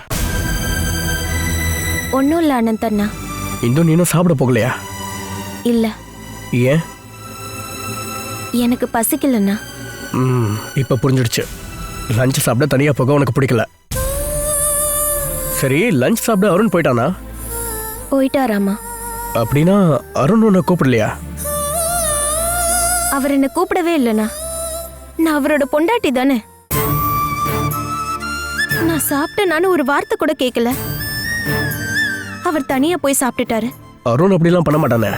ஒன்றும் இல்லை அனந்த் அண்ணா. இந்து, நீ இன்னும் சாப்பிட போகலையா? இல்லை, ஏன்? எனக்கு பசிக்கலண்ணா. இப்போ புரிஞ்சிடுச்சு. லஞ்ச் சாப்பிட தனியாக போக உனக்கு பிடிக்கல. சரி, லஞ்ச் சாப்பிட அருண் போயிட்டானா? போயிட்டாராமா. அப்படின்னா அருண் உன்னை கூப்பிடலையா? அவர் என்னை கூப்பிடவே இல்லைண்ணா. நான் அவரோட பொண்டாட்டி தானே. நான் சாப்பிட்டேனான்னு ஒரு வார்த்தை கூட கேட்கல. அவர் தனியா போய் சாப்பிட்டுட்டாரு. அருண் அப்படிலாம் பண்ண மாட்டானே.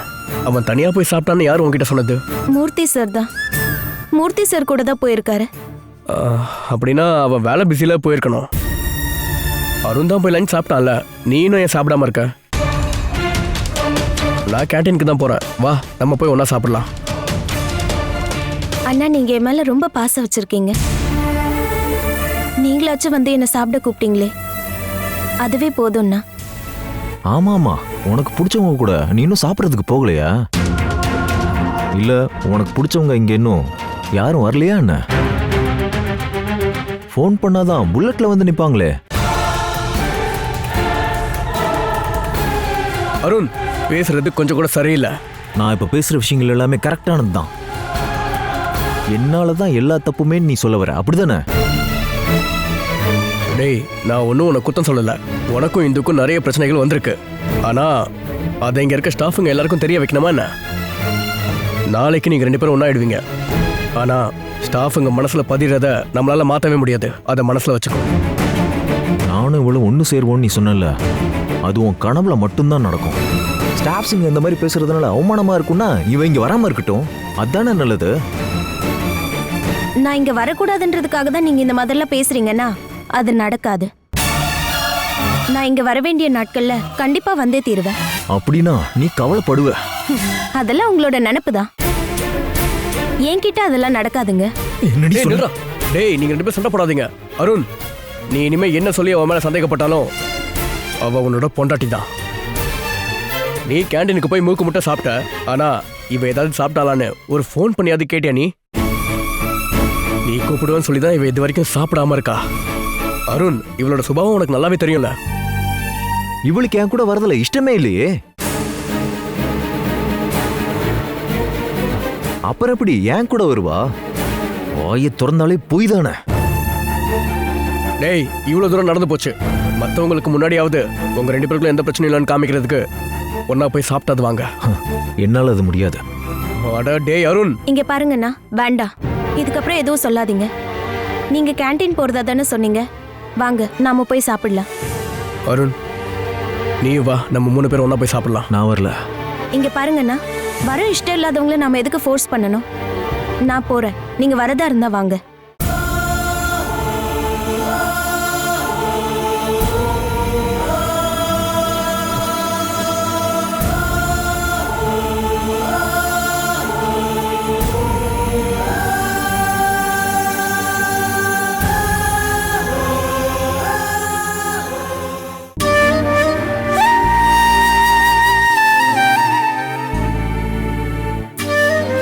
அவன் தனியா போய் சாப்பிட்டான்னு யார் உன்கிட்ட சொன்னது? மூர்த்தி சார் தான். மூர்த்தி சார் கூட தான் போயிருக்காரு. அப்படின்னா அவன் வேலை பிஸியில போயிருக்கணும். அருண் தான் போய் லஞ்ச் சாப்பிட்டான்ல, நீ இன்னும் ஏன் சாப்பிடாம இருக்க? நான் கேண்டீனுக்கு தான் போறேன், வா நம்ம போய் ஒண்ணா சாப்பிடலாம். அண்ணா, நீங்க என் மேல ரொம்ப பாசம் வச்சிருக்கீங்க. நீங்களாச்சும் வந்து என்ன சாப்பிட கூப்பிட்டீங்களே, அதுவே போதும்ண்ணா. ஆமாமா, உனக்கு பிடிச்சவங்க கூட நீ இன்னும் சாப்பிட்றதுக்கு போகலையா? இல்ல உனக்கு பிடிச்சவங்க இங்க இன்னும் யாரும் வரலையா என்ன? ஃபோன் பண்ணாதான் புல்லட்ல வந்து நிப்பாங்களே. அருண், பேசுறது கொஞ்சம் கூட சரியில்லை. நான் இப்ப பேசுற விஷயங்கள் எல்லாமே கரெக்டானது தான். என்னாலதான் எல்லா தப்புமே நீ சொல்ல வர, அப்படிதானே? டேய், நான் ஒன்றும் உனக்கு குத்தம் சொல்லலை. உனக்கும் இந்துக்கும் நிறைய பிரச்சனைகள் வந்திருக்கு. ஆனால் அதை இங்கே இருக்க ஸ்டாஃபுங்க எல்லாருக்கும் தெரிய வைக்கணுமா என்ன? நாளைக்கு நீங்கள் 2 பேரும் ஒன்றாயிடுவீங்க. ஆனால் ஸ்டாஃபுங்க மனசில் பதிகிறத நம்மளால் மாற்றவே முடியாது. அதை மனசில் வச்சுக்கோ. நானும் இவ்வளவு ஒன்று சேருவோன்னு நீ சொன்னல, அதுவும் கனவுல மட்டும்தான் நடக்கும். ஸ்டாஃப்ஸுங்க இந்த மாதிரி பேசுறதுனால அவமானமா இருக்கும்னா இவன் இங்க வராம இருக்கட்டும், அதானே நல்லது. நான் இங்க வரக்கூடாதுன்றதுக்காக தான் நீங்க இந்த மாதிரிலாம் பேசுறீங்கன்னா அது நடக்காது. நான் இங்க வர வேண்டிய நாட்கள்ல கண்டிப்பா வந்தே தீருவேன். அப்படின்னா நீ கவலைப்படுவ. அதெல்லாம் உங்களோட நினைப்பு தான். என்கிட்ட அதெல்லாம் நடக்காதுங்க. என்னடி சொல்ற? டேய், நீங்க 2 பேரும் சண்டை போடாதீங்க. அருண், நீ இனிமே என்ன சொல்லி அவன் மேல சந்தேகப்பட்டாலும் அவ உன்னோட பொண்டாட்டி தான். நீ கேண்டீனுக்கு போய் மூக்கு முட்டை சாப்பிட்ட, ஆனா இவ ஏதாவது சாப்பிட்டாலான்னு ஒரு ஃபோன் பண்ணியாவது கேட்டியா? நீ கூப்பிடுவேன்னு சொல்லி தான் இவ இது வரைக்கும் சாப்பிடாம இருக்கா. அருண், இவளோட சுபாவம் உனக்கு நல்லாவே தெரியும்ல. இவளுக்கு என் கூட வரதுல இஷ்டமே இல்லையே. அப்புறம் எப்படி என் கூட வருவா? வாயை திறந்தாலே பொய் தானே. டேய், இவ்வளவு தூரம் நடந்து போச்சு. மற்றவங்களுக்கு முன்னாடியாவது உங்க 2 பேருக்குள்ள எந்த பிரச்சனையும் இல்லைன்னு காமிக்கிறதுக்கு ஒன்னா போய் சாப்பிட்டாது வாங்க. என்னால அது முடியாது. அட டேய் அருண், இங்க பாருங்கண்ணா, வேண்டாம். இதுக்கப்புறம் எதுவும் சொல்லாதீங்க. நீங்க கேண்டீன் போறதா தானே சொன்னீங்க. வாங்க, நாம போய் சாப்பிடலாம். அருண், நீ வா, நம்ம 3 பேரும் ஒண்ணா போய் சாப்பிடலாம். நான் வரல. இங்க பாருங்கண்ணா, வர இஷ்டம் இல்லாதவங்கள நாம எதுக்கு ஃபோர்ஸ் பண்ணணும்? நான் போறேன், நீங்க வரதா இருந்தா வாங்க.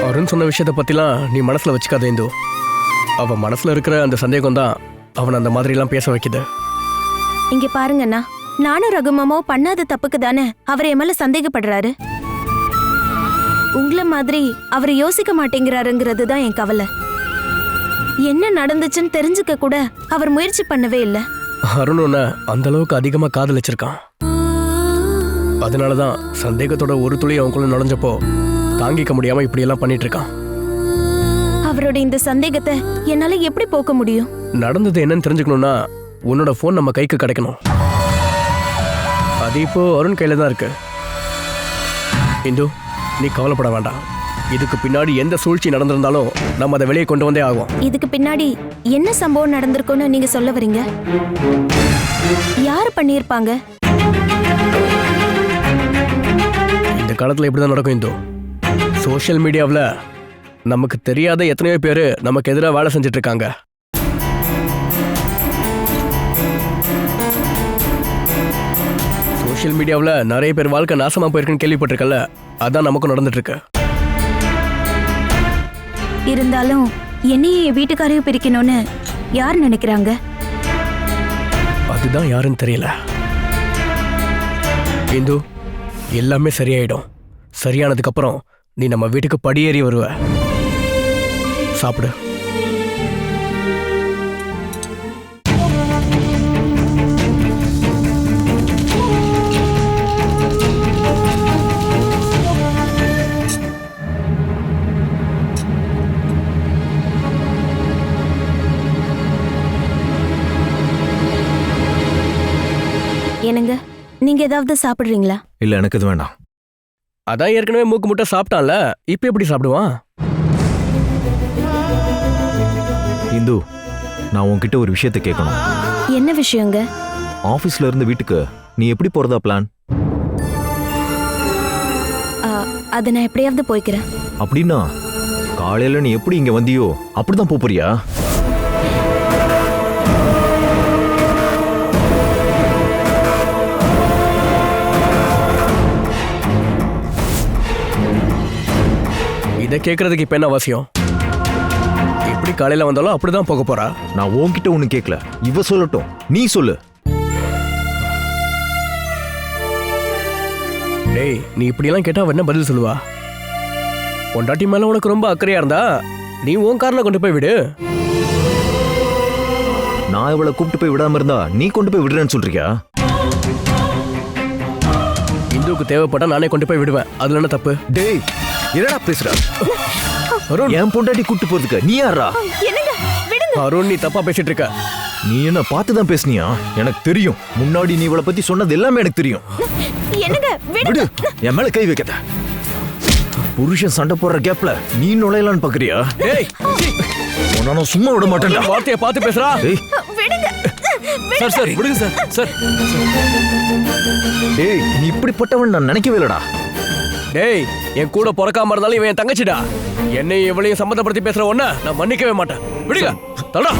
அருண் சொன்ன விஷயத்தை பத்திலாம் நீ மனசுல வச்சுக்காத இந்து. அவ மனசுல இருக்கிற அந்த சந்தேகம் தான் அவன் அந்த மாதிரி எல்லாம் பேச வைக்குது. இங்க பாருங்கண்ணா, நானும் ரகுமாமோ பண்ணாத தப்புக்கு தானே அவர் என் மேல சந்தேகப்படுறாரு. உங்களை மாதிரி அவர் யோசிக்க மாட்டேங்கிறாருங்கிறது தான் என் கவலை. என்ன நடந்துச்சுன்னு தெரிஞ்சுக்க கூட அவர் முயற்சி பண்ணவே இல்லை. அருண் உன்னை அந்த அளவுக்கு அதிகமா காதலிச்சிருக்கான். அதனாலதான் சந்தேகத்தோட ஒரு துளி அவனுக்குள்ள நுழைஞ்சப்போ தாங்கிக்க முடியாம இப்படி எல்லாம் பண்ணிட்டு இருக்கான். அவரோட இந்த சந்தேகத்தை என்னால எப்படி போக்க முடியும்? நடந்தது என்னன்னு தெரிஞ்சுக்கணும்னா உன்னோட போன் நம்ம கைக்கு கிடைக்கணும். அது இப்போ அருண் கையில தான் இருக்கு. இந்து, நீ கவலைப்பட வேண்டாம். இதுக்கு பின்னாடி எந்த சூழ்ச்சி நடந்திருந்தாலும் நம்ம அதை வெளியே கொண்டு வந்தே ஆகும். இதுக்கு பின்னாடி என்ன சம்பவம் நடந்திருக்கும்னு நீங்க சொல்ல வரீங்க? யாரு பண்ணியிருப்பாங்க? இந்த காலத்துல இப்படிதான் நடக்கும் இந்து. சோஷியல் மீடியாவில் நமக்கு தெரியாத எத்தனையோ பேர் நமக்கு எதிராக வேலை செஞ்சுட்டு இருக்காங்க. சோஷியல் மீடியாவில் நிறைய பேர் வாழ்க்கை நாசமா போயிருக்குன்னு கேள்விப்பட்டிருக்கல, அதான் நமக்கும் நடந்துட்டு இருக்கு. இருந்தாலும் என்னையும் என் வீட்டுக்காரையும் பிரிக்கணும்னு யார் நினைக்கிறாங்க? அதுதான் யாருன்னு தெரியல. இந்து, எல்லாமே சரியாயிடும். சரியானதுக்கு அப்புறம் நீ நம்ம வீட்டுக்கு படியேறி வருவ. சாப்பிடு. என்னங்க, நீங்க ஏதாவது சாப்பிடுறீங்களா? இல்ல எனக்கு இது வேண்டாம். அதான் ஏற்கனவே மூக்கு முட்டை சாப்பிட்டான்ல, இப்ப எப்படி சாப்பிடுவான்? இந்து, நான் உன்கிட்ட ஒரு விஷயத்தை கேட்கணும். என்ன விஷயங்க? ஆபீஸ்ல இருந்து வீட்டுக்கு நீ எப்படி போறதா பிளான்? அதை நான் எப்படியாவது போய்க்கிறேன். அப்படின்னா காலையில நீ எப்படி இங்க வந்தியோ அப்படிதான் போறியா? இதை கேட்கறதுக்கு இப்ப என்ன அவசியம்? எப்படி காலையில வந்தாலும் அப்படிதான் போக போறா. நான் உன்கிட்ட ஒண்ணு கேட்கல, இவ சொல்லட்டும், நீ சொல்லு. டேய், நீ இப்படியெல்லாம் கேட்டா அவ என்ன பதில் சொல்லுவா? பொண்டாட்டி மேல உனக்கு ரொம்ப அக்கறையா இருந்தா நீ உன் கார்ல கொண்டு போய் விடு. நான் இவளை கூப்பிட்டு போய் விடாம இருந்தா நீ கொண்டு போய் விடுறேன்னு சொல்றியா? இந்துவுக்கு தேவைப்பட்டா நானே கொண்டு போய் விடுவேன். அதுல என்ன தப்பு? டேய், என்னடா பேசுற? அருண், என் பொண்டாட்டி கூட்டு போறதுக்கு நீ யாரா? என்னங்க, விடுங்க. அருண், நீ தப்பா பேசிட்டு இருக்க. நீ என்ன பார்த்துதான் பேசுனியா? எனக்கு தெரியும். முன்னாடி நீ இவளை பத்தி சொன்னது எல்லாமே எனக்கு தெரியும். என்னங்க, விடு, விடுங்க. என் மேல கை வைக்காத. புருஷன் சண்டை போடுற கேப்ல நீ நுழையலான்னு பாக்குறியா? டேய், உன்னை நான் சும்மா விட மாட்டேன்டா. வார்த்தையை பார்த்து பேசுறா. டேய், விடுங்க. சார் சார் விடுங்க சார். சார் டேய், நீ இப்படிப்பட்டவன் நான் நினைக்கவே இல்லடா. டேய், என் கூட பிறக்காம இருந்தாலும் இவன் என் தங்கச்சிடா. என்னையும் இவளையும் சம்மந்தப்படுத்தி பேசுற ஒண்ண நான் மன்னிக்கவே மாட்டேன். விடுங்க, தடா.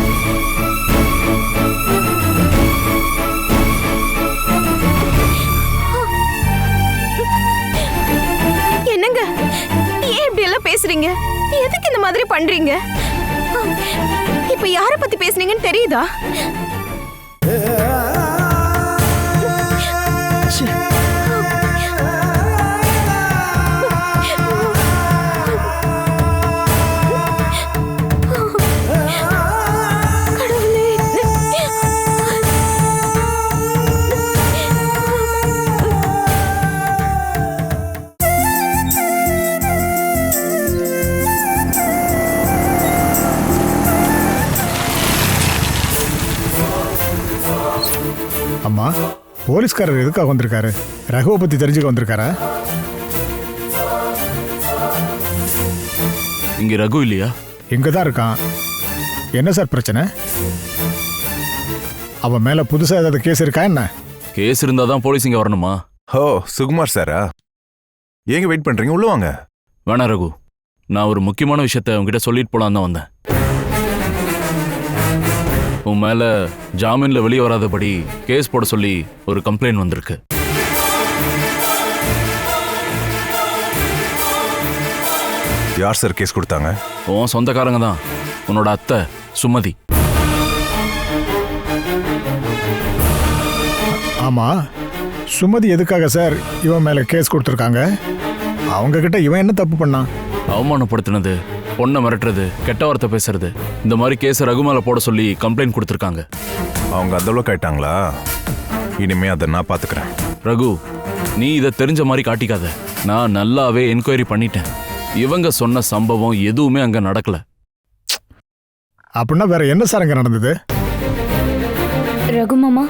என்னங்க, ஏன் இப்படி எல்லாம் பேசுறீங்க? எதுக்கு இந்த மாதிரி பண்றீங்க? இப்ப யார பத்தி பேசுனீங்கன்னு தெரியுதா? அம்மா, போலீஸ்காரர் எதுக்காக வந்திருக்காரு? ரகுவை பத்தி தெரிஞ்சுக்க வந்திருக்காரா? இங்க ரகு இல்லையா? இங்கதான் இருக்கான். என்ன சார் பிரச்சனை? அவன் மேல புதுசா ஏதாவது கேஸ் இருக்கா என்ன? கேஸ் இருந்தா தான் போலீஸ் இங்க வரணுமா? ஓ, சுகுமார் சாரா? ஏங்க வெயிட் பண்றீங்க? உள்ள வாங்க. வேணா ரகு, நான் ஒரு முக்கியமான விஷயத்த உங்ககிட்ட சொல்லிட்டு போலான்னு தான் வந்தேன். உன் மேல ஜாமீன்ல வெளியே வராதபடி கேஸ் போட சொல்லி ஒரு கம்ப்ளைண்ட் வந்திருக்கு. யார் சார் கேஸ் கொடுத்தாங்க? உன் சொந்தக்காரங்க தான், உன்னோட அத்தை சுமதி. ஆமா, சுமதி எதுக்காக சார் இவன் மேல கேஸ் கொடுத்துருக்காங்க? அவங்க கிட்ட இவன் என்ன தப்பு பண்ணான்? அவமானப்படுத்தினது, பொண்ணை மிரட்டுறது, கெட்ட வார்த்தை பேசுறது, இந்த மாதிரி கேஸ் ரகு மேல போட சொல்லி கம்ப்ளைண்ட் கொடுத்துருக்காங்க. அவங்க அந்த அளவுக்கு ஆயிட்டாங்களா? இனிமே அதை நான் பாத்துக்கிறேன். ரகு, நீ இதை தெரிஞ்ச மாதிரி காட்டிக்காத. நான் நல்லாவே என்கொயரி பண்ணிட்டேன். இவங்க சொன்ன சம்பவம் எதுவுமே அங்க நடக்கல. அப்படின்னா வேற என்ன சார் அங்க நடந்தது? ரகு மாமா,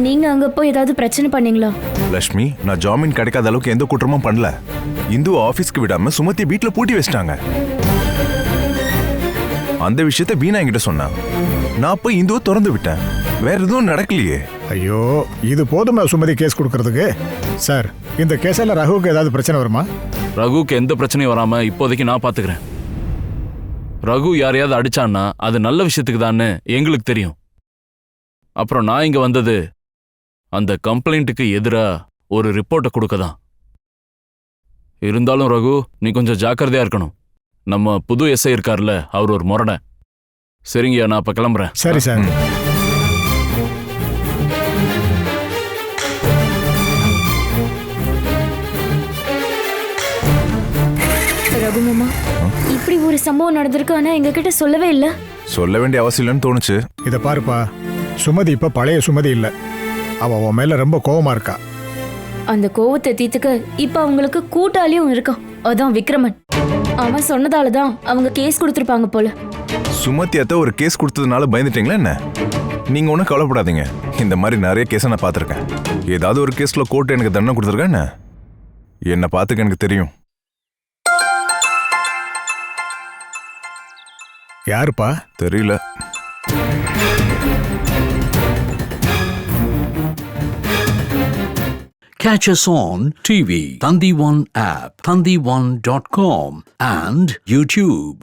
நீங்க அங்க போய் ஏதாவது பிரச்சனை பண்ணீங்களா? லட்சுமி, நான் ஜாமீன் கிடைக்காத அளவுக்கு எந்த குற்றமும் பண்ணல. இந்து ஆபீஸ்க்கு விடாம சுமதி வீட்டுல பூட்டி வச்சிட்டாங்க. அந்த விஷயத்த வீணா என்கிட்ட சொன்னான். நான் போய் இந்துவை திறந்து விட்டேன். வேற எதுவும் நடக்கலையே. ஐயோ இது போதுமா சுமதி கேஸ் கொடுக்கறதுக்கு? சார் இந்த கேஸால ரகுவுக்கு ஏதாவது பிரச்சனை வருமா? ரகுவுக்கு எந்த பிரச்சனையும் வராம இப்போதைக்கு நான் பாத்துக்கிறேன். ரகு யாரையாவது அடிச்சான்னா அது நல்ல விஷயத்துக்கு தான்னு எங்களுக்கு தெரியும். அப்புறம் நான் இங்க வந்தது அந்த கம்ப்ளைண்ட்டுக்கு எதிரா ஒரு ரிப்போர்ட்டை கொடுக்க தான். இருந்தாலும் ரகு, நீ கொஞ்சம் ஜாக்கிரதையா இருக்கணும். நம்ம புது எஸ்ஐ இருக்கார்ல, அவர் ஒரு முரடை. சரிங்கய்யா, நான் அப்ப கிளம்புறேன். சரி சார். ரகு மாமா, இப்படி ஒரு சம்பவம் நடந்திருக்கு, ஆனா எங்க கிட்ட சொல்லவே இல்ல. சொல்ல வேண்டிய அவசியம் இல்லைன்னு தோணுச்சு. இதை பாருப்பா, சுமதி இப்ப பழைய சுமதி இல்ல. அவ உன் மேல ரொம்ப கோவமா இருக்கா. அந்த கோவத்தை தீர்த்துக்க இப்ப அவங்களுக்கு கூட்டாளியும் இருக்கான், அதான் விக்ரமன். அவன் சொன்னதாலதான் அவங்க கேஸ் கொடுத்துருப்பாங்க போல. சுமதி அத்தை ஒரு கேஸ் கொடுத்ததுனால பயந்துட்டீங்களா என்ன? நீங்க ஒன்றும் கவலைப்படாதீங்க. இந்த மாதிரி நிறைய கேஸை நான் பார்த்துருக்கேன். ஏதாவது ஒரு கேஸ்ல கோர்ட் எனக்கு தண்டனை கொடுத்துருக்கேன் என்ன? என்னை பார்த்துக்க எனக்கு தெரியும். யாருப்பா? தெரியல. Catch us on TV, Thandivan app, thandivan.com and YouTube.